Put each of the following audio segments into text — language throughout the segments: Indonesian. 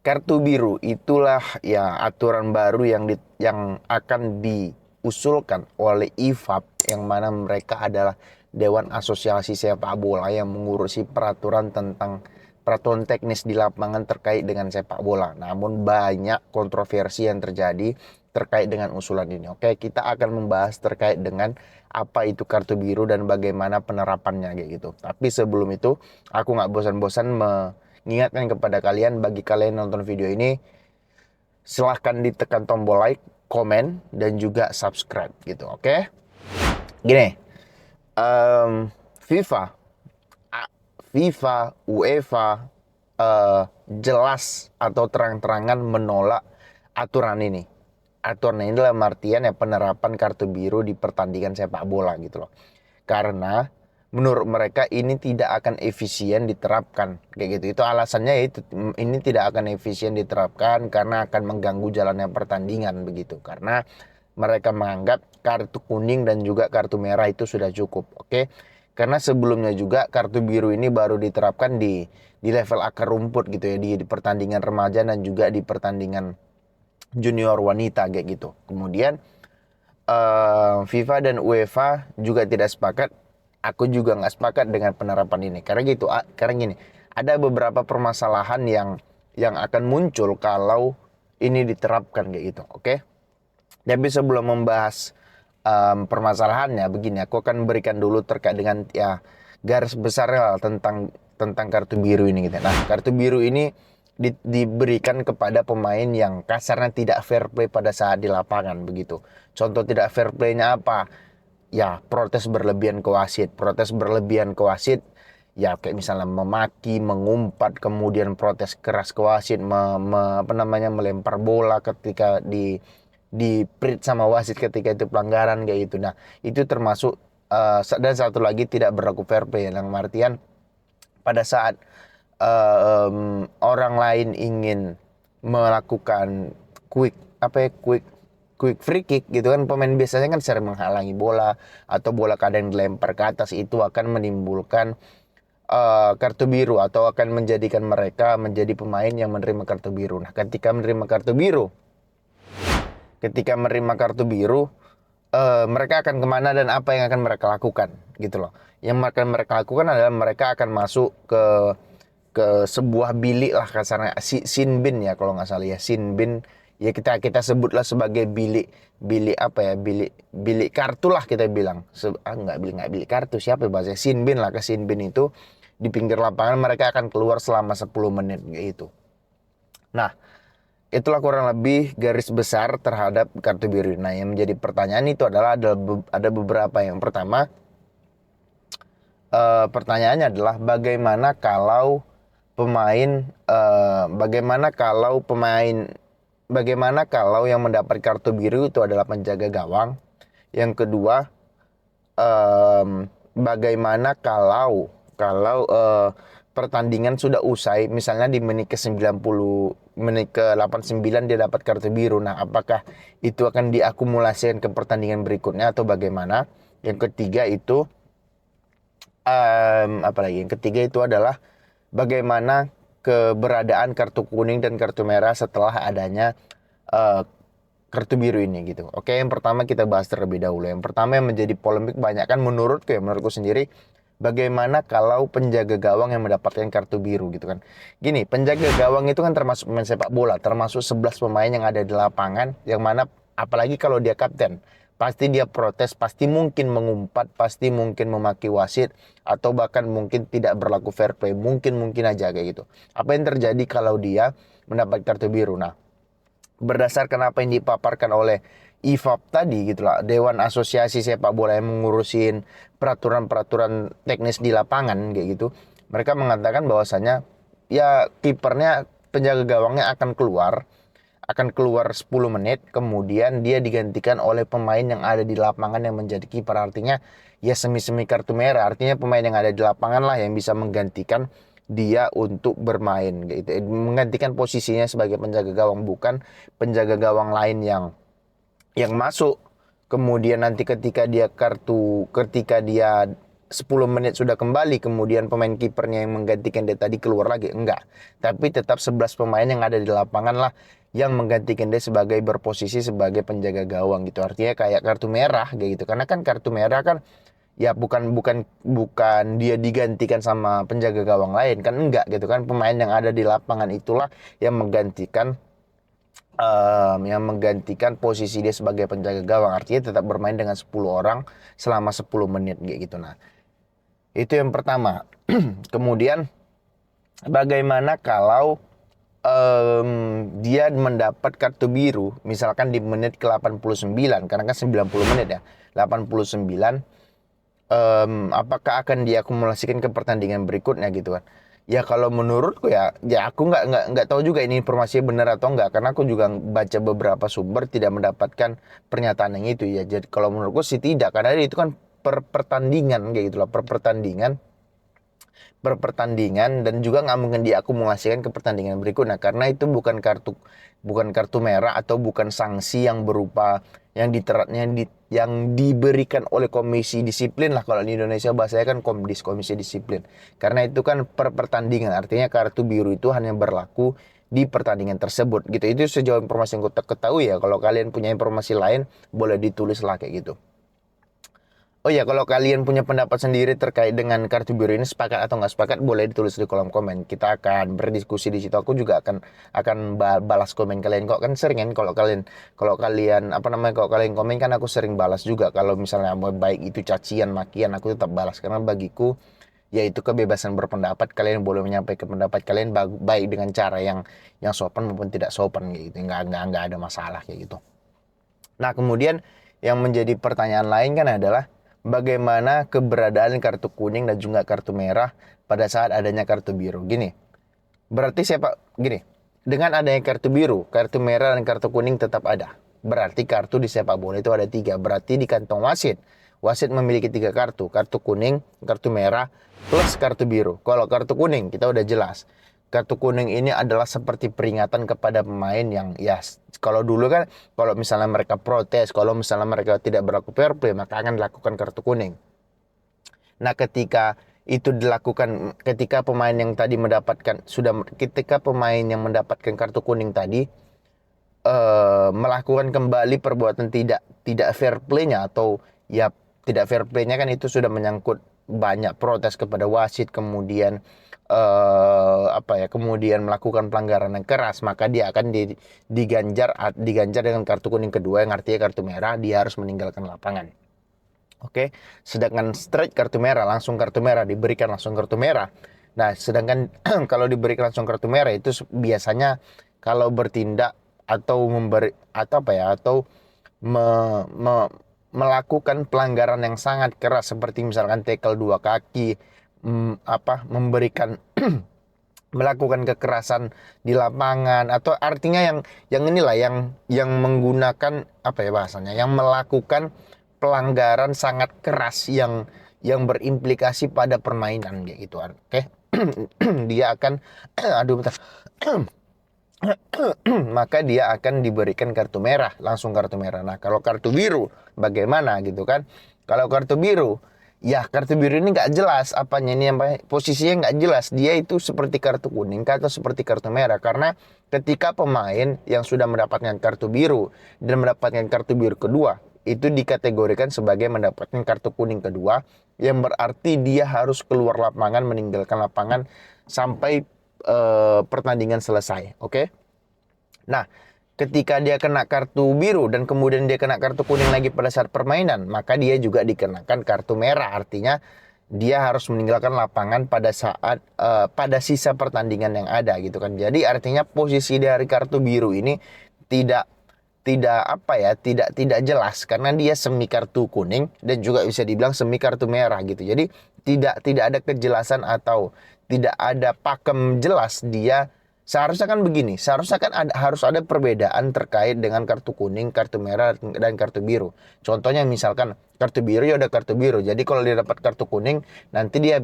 Kartu biru itulah ya aturan baru yang akan diusulkan oleh IFAB, yang mana mereka adalah Dewan Asosiasi Sepak Bola yang mengurusi peraturan teknis di lapangan terkait dengan sepak bola. Namun banyak kontroversi yang terjadi terkait dengan usulan ini. Oke, kita akan membahas terkait dengan apa itu kartu biru dan bagaimana penerapannya kayak gitu. Tapi sebelum itu, aku nggak bosan-bosan mengingatkan kepada kalian, bagi kalian yang nonton video ini, silahkan ditekan tombol like, komen, dan juga subscribe gitu. Oke? Gini, em, FIFA, UEFA jelas atau terang-terangan menolak aturan ini. Aturan ini dalam artian ya penerapan kartu biru di pertandingan sepak bola gitu loh. Karena menurut mereka ini tidak akan efisien diterapkan kayak gitu. Itu alasannya, itu ini tidak akan efisien diterapkan karena akan mengganggu jalannya pertandingan begitu. Karena mereka menganggap kartu kuning dan juga kartu merah itu sudah cukup. Oke. Karena sebelumnya juga kartu biru ini baru diterapkan di level akar rumput gitu ya, di pertandingan remaja dan juga di pertandingan junior wanita kayak gitu. Kemudian FIFA dan UEFA juga tidak sepakat. Aku juga nggak sepakat dengan penerapan ini. Karena gitu, karena gini, ada beberapa permasalahan yang akan muncul kalau ini diterapkan kayak gitu. Oke? Tapi sebelum membahas permasalahannya, begini, aku akan berikan dulu terkait dengan ya garis besarnya tentang kartu biru ini gitu. Nah, kartu biru ini diberikan kepada pemain yang kasarnya tidak fair play pada saat di lapangan begitu. Contoh tidak fair playnya apa? Ya, protes berlebihan ke wasit. Protes berlebihan ke wasit ya kayak misalnya memaki, mengumpat, kemudian protes keras ke wasit, melempar bola ketika di prit sama wasit ketika itu pelanggaran kayak gitu. Nah, itu termasuk dan satu lagi tidak berlaku fair play, yang artian pada saat orang lain ingin melakukan quick apa ya quick free kick gitu kan, pemain biasanya kan sering menghalangi bola atau bola kadang dilempar ke atas, itu akan menimbulkan kartu biru atau akan menjadikan mereka menjadi pemain yang menerima kartu biru. Nah, ketika menerima kartu biru, mereka akan kemana dan apa yang akan mereka lakukan gitu loh. Yang akan mereka lakukan adalah mereka akan masuk ke sebuah bilik lah kasarnya, sin bin ya kalau nggak salah ya, sin bin ya, kita sebutlah sebagai bilik bilik apa ya, bilik bilik kartu lah kita bilang. Nggak bilik kartu, siapa ya bahasa, sin bin lah. Ke sin bin itu di pinggir lapangan, mereka akan keluar selama 10 menit gitu. Nah, itulah kurang lebih garis besar terhadap kartu biru. Nah, yang menjadi pertanyaan itu adalah ada beberapa. Yang pertama, pertanyaannya adalah pemain bagaimana kalau yang mendapat kartu biru itu adalah penjaga gawang. Yang kedua, bagaimana kalau pertandingan sudah usai, misalnya di menit ke 90, menit ke 89 dia dapat kartu biru. Nah, apakah itu akan diakumulasikan ke pertandingan berikutnya atau bagaimana? Yang ketiga itu Yang ketiga itu adalah bagaimana keberadaan kartu kuning dan kartu merah setelah adanya uh, kartu biru ini gitu. Oke, yang pertama kita bahas terlebih dahulu. Yang pertama yang menjadi polemik banyak kan menurutku sendiri, bagaimana kalau penjaga gawang yang mendapatkan kartu biru gitu kan. Gini, penjaga gawang itu kan termasuk pemain sepak bola, termasuk 11 pemain yang ada di lapangan, yang mana apalagi kalau dia kapten, pasti dia protes, pasti mungkin mengumpat, pasti mungkin memaki wasit, atau bahkan mungkin tidak berlaku fair play, mungkin aja kayak gitu. Apa yang terjadi kalau dia mendapat kartu biru? Nah, berdasarkan apa yang dipaparkan oleh IFAB tadi gitulah, Dewan Asosiasi Sepak Bola yang mengurusin peraturan-peraturan teknis di lapangan kayak gitu, mereka mengatakan bahwasanya ya kipernya, penjaga gawangnya akan keluar 10 menit, kemudian dia digantikan oleh pemain yang ada di lapangan yang menjadi kiper. Artinya ya semi-semi kartu merah, artinya pemain yang ada di lapangan lah yang bisa menggantikan dia untuk bermain gitu, menggantikan posisinya sebagai penjaga gawang, bukan penjaga gawang lain yang masuk kemudian nanti ketika dia 10 menit sudah kembali, kemudian pemain kipernya yang menggantikan dia tadi keluar lagi, enggak. Tapi tetap 11 pemain yang ada di lapangan lah yang menggantikan dia sebagai berposisi sebagai penjaga gawang gitu. Artinya kayak kartu merah kayak gitu. Karena kan kartu merah kan ya bukan dia digantikan sama penjaga gawang lain kan, enggak gitu kan. Pemain yang ada di lapangan itulah yang menggantikan posisi dia sebagai penjaga gawang. Artinya tetap bermain dengan 10 orang selama 10 menit kayak gitu. Nah, itu yang pertama. Kemudian bagaimana kalau dia mendapat kartu biru misalkan di menit ke-89, karena kan 90 menit ya. 89, apakah akan diakumulasikan ke pertandingan berikutnya gitu kan. Ya kalau menurutku ya aku nggak tahu juga ini informasinya benar atau enggak, karena aku juga baca beberapa sumber tidak mendapatkan pernyataan yang itu ya. Jadi kalau menurutku sih tidak, karena itu kan pertandingan kayak gitu loh, pertandingan dan juga nggak mungkin diakumulasikan ke pertandingan berikutnya, karena itu bukan kartu merah atau bukan sanksi yang berupa yang diberikan oleh komisi disiplin lah, kalau di Indonesia bahasanya kan komisi disiplin, karena itu kan pertandingan, artinya kartu biru itu hanya berlaku di pertandingan tersebut gitu. Itu sejauh informasi yang aku ketahui ya. Kalau kalian punya informasi lain boleh ditulis lah kayak gitu. Oh ya, kalau kalian punya pendapat sendiri terkait dengan kartu biru ini, sepakat atau nggak sepakat, boleh ditulis di kolom komen. Kita akan berdiskusi di situ. Aku juga akan balas komen kalian. Kok kan sering kan kalau kalian kalau kalian komen kan aku sering balas juga. Kalau misalnya baik itu cacian, makian, aku tetap balas, karena bagiku yaitu kebebasan berpendapat. Kalian boleh menyampaikan pendapat kalian baik dengan cara yang sopan maupun tidak sopan gitu. Nggak ada masalah kayak gitu. Nah, kemudian yang menjadi pertanyaan lain kan adalah bagaimana keberadaan kartu kuning dan juga kartu merah pada saat adanya kartu biru. Berarti dengan adanya kartu biru, kartu merah dan kartu kuning tetap ada. Berarti kartu di sepak bola itu ada 3. Berarti di kantong wasit memiliki 3 kartu. Kartu kuning, kartu merah, plus kartu biru. Kalau kartu kuning kita udah jelas. Kartu kuning ini adalah seperti peringatan kepada pemain yang ya, kalau dulu kan kalau misalnya mereka protes, kalau misalnya mereka tidak berlaku fair play, maka akan dilakukan kartu kuning. Nah, ketika pemain yang mendapatkan kartu kuning tadi melakukan kembali perbuatan tidak fair play-nya, atau ya tidak fair play-nya kan itu sudah menyangkut banyak protes kepada wasit, kemudian kemudian melakukan pelanggaran yang keras, maka dia akan diganjar dengan kartu kuning kedua, yang artinya kartu merah, dia harus meninggalkan lapangan. Oke, sedangkan straight kartu merah, diberikan langsung kartu merah. Nah, sedangkan kalau diberikan langsung kartu merah itu biasanya kalau bertindak atau melakukan pelanggaran yang sangat keras, seperti misalkan tackle 2 kaki, memberikan melakukan kekerasan di lapangan, atau artinya yang inilah yang menggunakan yang melakukan pelanggaran sangat keras yang berimplikasi pada permainan kayak gitu. Oke. Dia akan maka dia akan diberikan kartu merah, langsung kartu merah. Nah, kalau kartu biru bagaimana gitu kan? Kalau kartu biru, ya kartu biru ini nggak jelas apanya, ini posisinya nggak jelas. Dia itu seperti kartu kuning atau seperti kartu merah, karena ketika pemain yang sudah mendapatkan kartu biru dan mendapatkan kartu biru kedua, itu dikategorikan sebagai mendapatkan kartu kuning kedua, yang berarti dia harus keluar lapangan, meninggalkan lapangan sampai pertandingan selesai. Oke? Nah, ketika dia kena kartu biru dan kemudian dia kena kartu kuning lagi pada saat permainan, maka dia juga dikenakan kartu merah. Artinya dia harus meninggalkan lapangan pada saat pada sisa pertandingan yang ada gitu kan. Jadi artinya posisi dari kartu biru ini tidak tidak jelas, karena dia semi kartu kuning dan juga bisa dibilang semi kartu merah gitu. Jadi tidak ada kejelasan atau tidak ada pakem jelas. Dia seharusnya kan begini, harus ada perbedaan terkait dengan kartu kuning, kartu merah dan kartu biru. Contohnya misalkan kartu biru, ya udah kartu biru. Jadi kalau dia dapat kartu kuning, nanti dia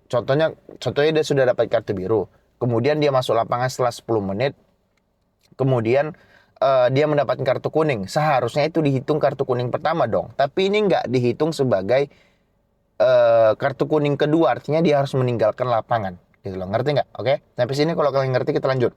contohnya dia sudah dapat kartu biru, kemudian dia masuk lapangan setelah 10 menit, kemudian dia mendapatkan kartu kuning, seharusnya itu dihitung kartu kuning pertama dong. Tapi ini nggak dihitung sebagai kartu kuning kedua artinya dia harus meninggalkan lapangan gitu loh, ngerti nggak? Oke, sampai sini kalau kalian ngerti kita lanjut.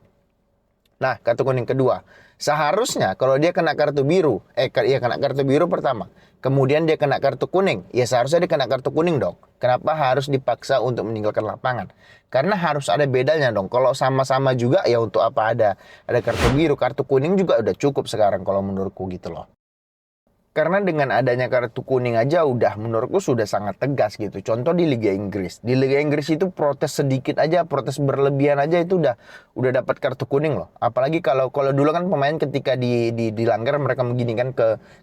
Nah, kartu kuning kedua. Seharusnya kalau dia kena kartu biru, iya kena kartu biru pertama, kemudian dia kena kartu kuning, ya seharusnya dia kena kartu kuning dong. Kenapa harus dipaksa untuk meninggalkan lapangan? Karena harus ada bedanya dong. Kalau sama-sama juga ya untuk apa ada kartu biru, kartu kuning juga udah cukup sekarang kalau menurutku gitu loh. Karena dengan adanya kartu kuning aja udah menurutku sudah sangat tegas gitu. Contoh di Liga Inggris. Di Liga Inggris itu protes sedikit aja, protes berlebihan aja itu udah dapat kartu kuning loh. Apalagi kalau kalau dulu kan pemain ketika dilanggar mereka begini kan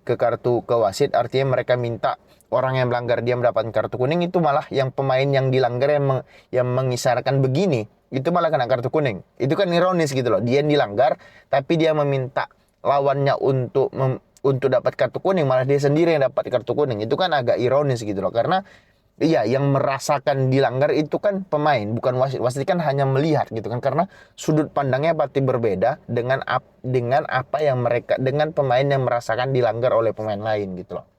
ke kartu ke wasit, artinya mereka minta orang yang melanggar dia mendapatkan kartu kuning, itu malah yang pemain yang dilanggar yang mengisarkan begini itu malah kena kartu kuning. Itu kan ironis gitu loh. Dia yang dilanggar tapi dia meminta lawannya untuk dapat kartu kuning, malah dia sendiri yang dapat kartu kuning. Itu kan agak ironis gitu loh, karena iya yang merasakan dilanggar itu kan pemain, bukan wasit. Wasit kan hanya melihat gitu kan, karena sudut pandangnya pasti berbeda dengan apa yang mereka, dengan pemain yang merasakan dilanggar oleh pemain lain gitu loh.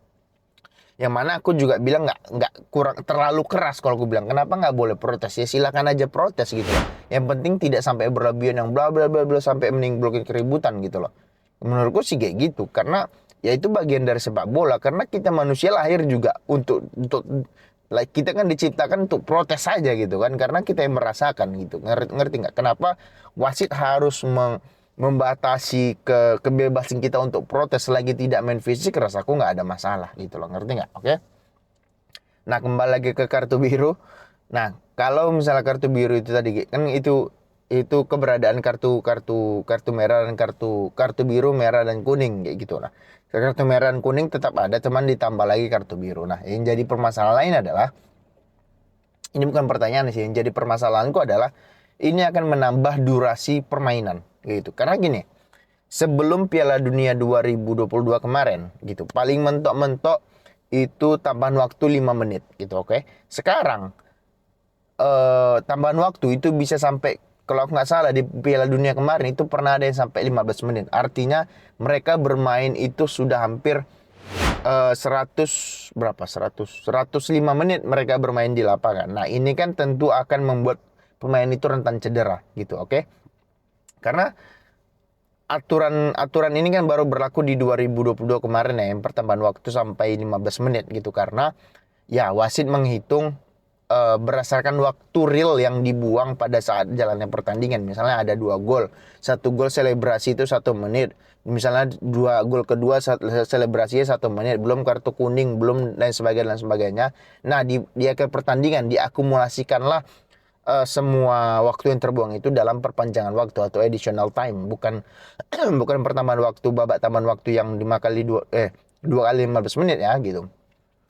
Yang mana aku juga bilang nggak kurang terlalu keras kalau aku bilang kenapa nggak boleh protes, ya silakan aja protes gitu loh. Yang penting tidak sampai berlebihan yang bla bla bla bla sampai menimbulkan keributan gitu loh. Menurutku sih kayak gitu, karena ya itu bagian dari sepak bola, karena kita manusia lahir juga untuk like, kita kan diciptakan untuk protes saja gitu kan, karena kita yang merasakan gitu. Ngerti nggak kenapa wasit harus membatasi kebebasan kita untuk protes selagi tidak main fisik, rasaku nggak ada masalah gitu loh, ngerti nggak? Oke. Nah, kembali lagi ke kartu biru. Nah, kalau misalnya kartu biru itu tadi kan itu keberadaan kartu merah dan kartu biru, merah dan kuning kayak gitu. Nah, kartu merah dan kuning tetap ada, cuman ditambah lagi kartu biru. Nah, yang jadi permasalahan lain adalah, ini bukan pertanyaan sih, yang jadi permasalahanku adalah ini akan menambah durasi permainan gitu. Karena gini, sebelum Piala Dunia 2022 kemarin gitu, paling mentok-mentok itu tambahan waktu 5 menit gitu, oke. Sekarang tambahan waktu itu bisa sampai, kalau aku nggak salah di Piala Dunia kemarin itu pernah ada yang sampai 15 menit. Artinya mereka bermain itu sudah hampir 100 berapa? 105 menit mereka bermain di lapangan. Nah, ini kan tentu akan membuat pemain itu rentan cedera gitu, oke? Karena aturan ini kan baru berlaku di 2022 kemarin ya, yang pertambahan waktu sampai 15 menit gitu, karena ya wasit menghitung berdasarkan waktu real yang dibuang pada saat jalannya pertandingan. Misalnya ada 2 gol, 1 gol selebrasi itu 1 menit, misalnya 2 gol kedua selebrasinya 1 menit, belum kartu kuning, belum dan sebagainya. Nah, di akhir pertandingan diakumulasikanlah semua waktu yang terbuang itu dalam perpanjangan waktu atau additional time, bukan bukan pertambahan waktu, babak tambahan waktu yang 2 kali 15 menit ya gitu.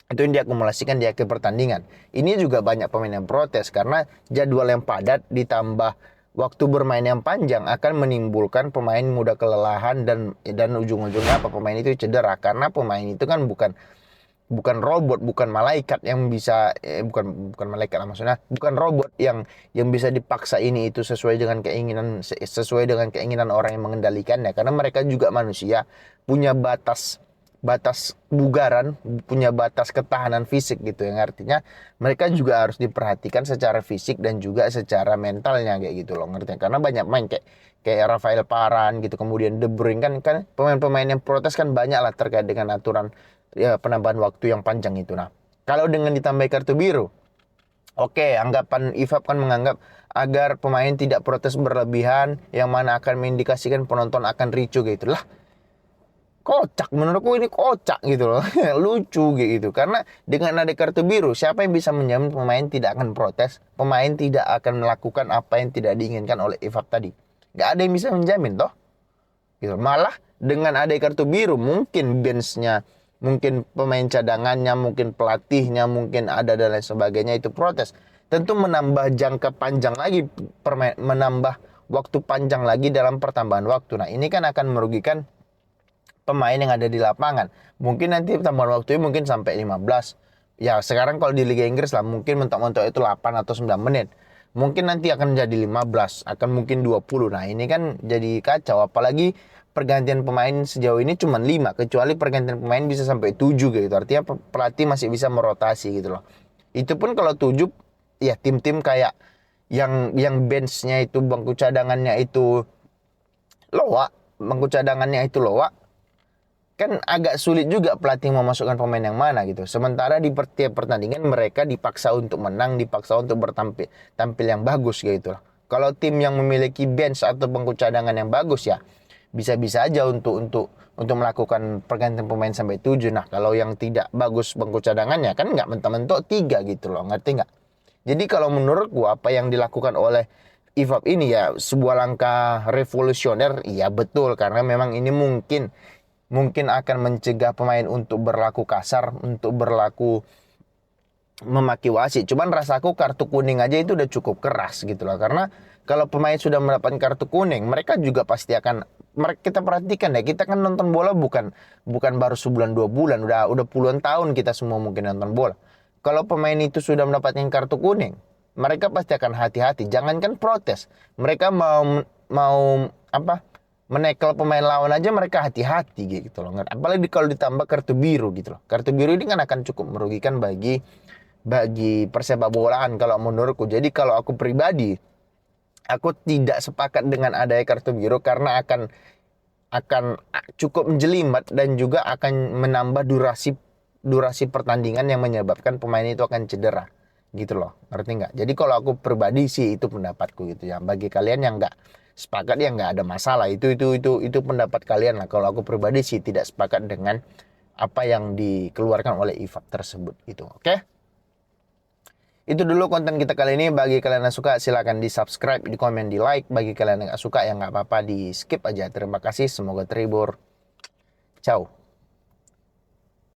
Itu yang diakumulasikan di akhir pertandingan. Ini juga banyak pemain yang protes karena jadwal yang padat ditambah waktu bermain yang panjang akan menimbulkan pemain mudah kelelahan dan ujung-ujungnya apa, pemain itu cedera, karena pemain itu kan bukan robot, bukan malaikat yang bisa bukan malaikat lah maksudnya, bukan robot yang bisa dipaksa ini itu sesuai dengan keinginan orang yang mengendalikannya, karena mereka juga manusia, punya batas bugaran, punya batas ketahanan fisik gitu, yang artinya mereka juga harus diperhatikan secara fisik dan juga secara mentalnya kayak gitu loh, ngerti? Karena banyak main kayak Rafael Varane gitu, kemudian De Bruyne kan pemain-pemain yang protes kan banyak lah terkait dengan aturan ya penambahan waktu yang panjang itu. Nah, kalau dengan ditambah kartu biru, oke, anggapan IFAB kan menganggap agar pemain tidak protes berlebihan, yang mana akan mengindikasikan penonton akan ricu gitu lah. Kocak, menurutku ini kocak gitu loh. Lucu gitu, karena dengan ada kartu biru, siapa yang bisa menjamin pemain tidak akan protes, pemain tidak akan melakukan apa yang tidak diinginkan oleh IFAB tadi? Gak ada yang bisa menjamin toh gitu. Malah dengan ada kartu biru, mungkin benchnya, mungkin pemain cadangannya, mungkin pelatihnya, mungkin ada dan lain sebagainya itu protes. Tentu menambah jangka panjang lagi, menambah waktu panjang lagi dalam pertambahan waktu. Nah, ini kan akan merugikan pemain yang ada di lapangan. Mungkin nanti tambahan waktunya mungkin sampai 15. Ya, sekarang kalau di Liga Inggris lah mungkin mentok-mentok itu 8 atau 9 menit. Mungkin nanti akan jadi 15, akan mungkin 20. Nah, ini kan jadi kacau, apalagi pergantian pemain sejauh ini cuma 5, kecuali pergantian pemain bisa sampai 7 gitu. Artinya pelatih masih bisa merotasi gitu loh. Itu pun kalau 7 ya tim-tim kayak yang benchnya itu bangku cadangannya itu loa, kan agak sulit juga pelatih memasukkan pemain yang mana gitu. Sementara di tiap pertandingan mereka dipaksa untuk menang, dipaksa untuk tampil yang bagus gitu loh. Kalau tim yang memiliki bench atau bangku cadangan yang bagus ya bisa-bisa aja untuk melakukan pergantian pemain sampai 7. Nah, kalau yang tidak bagus bangku cadangannya kan nggak mentok-mentok 3 gitu loh, ngerti nggak? Jadi kalau menurut gua apa yang dilakukan oleh IFAB ini ya sebuah langkah revolusioner, iya betul, karena memang ini mungkin akan mencegah pemain untuk berlaku kasar, untuk berlaku memaki wasit. Cuman rasaku kartu kuning aja itu udah cukup keras gitu loh. Karena kalau pemain sudah mendapatkan kartu kuning, mereka juga pasti akan, kita perhatikan ya, kita kan nonton bola bukan baru sebulan 2 bulan, udah puluhan tahun kita semua mungkin nonton bola. Kalau pemain itu sudah mendapatkan kartu kuning, mereka pasti akan hati-hati. Jangankan protes, mereka mau apa? Menekel pemain lawan aja mereka hati-hati gitu loh. Apalagi kalau ditambah kartu biru gitu loh. Kartu biru ini kan akan cukup merugikan bagi persepak bolaan kalau menurutku. Jadi kalau aku pribadi, aku tidak sepakat dengan adanya kartu biru karena akan cukup menjelimet dan juga akan menambah durasi pertandingan yang menyebabkan pemain itu akan cedera gitu loh, ngerti nggak? Jadi kalau aku pribadi sih itu pendapatku gitu ya. Bagi kalian yang nggak sepakat ya nggak ada masalah, itu pendapat kalian lah. Kalau aku pribadi sih tidak sepakat dengan apa yang dikeluarkan oleh IFAB tersebut gitu. Oke? Itu dulu konten kita kali ini. Bagi kalian yang suka silahkan di subscribe, di komen, di like. Bagi kalian yang nggak suka ya nggak apa-apa, di skip aja. Terima kasih, semoga terhibur. Ciao.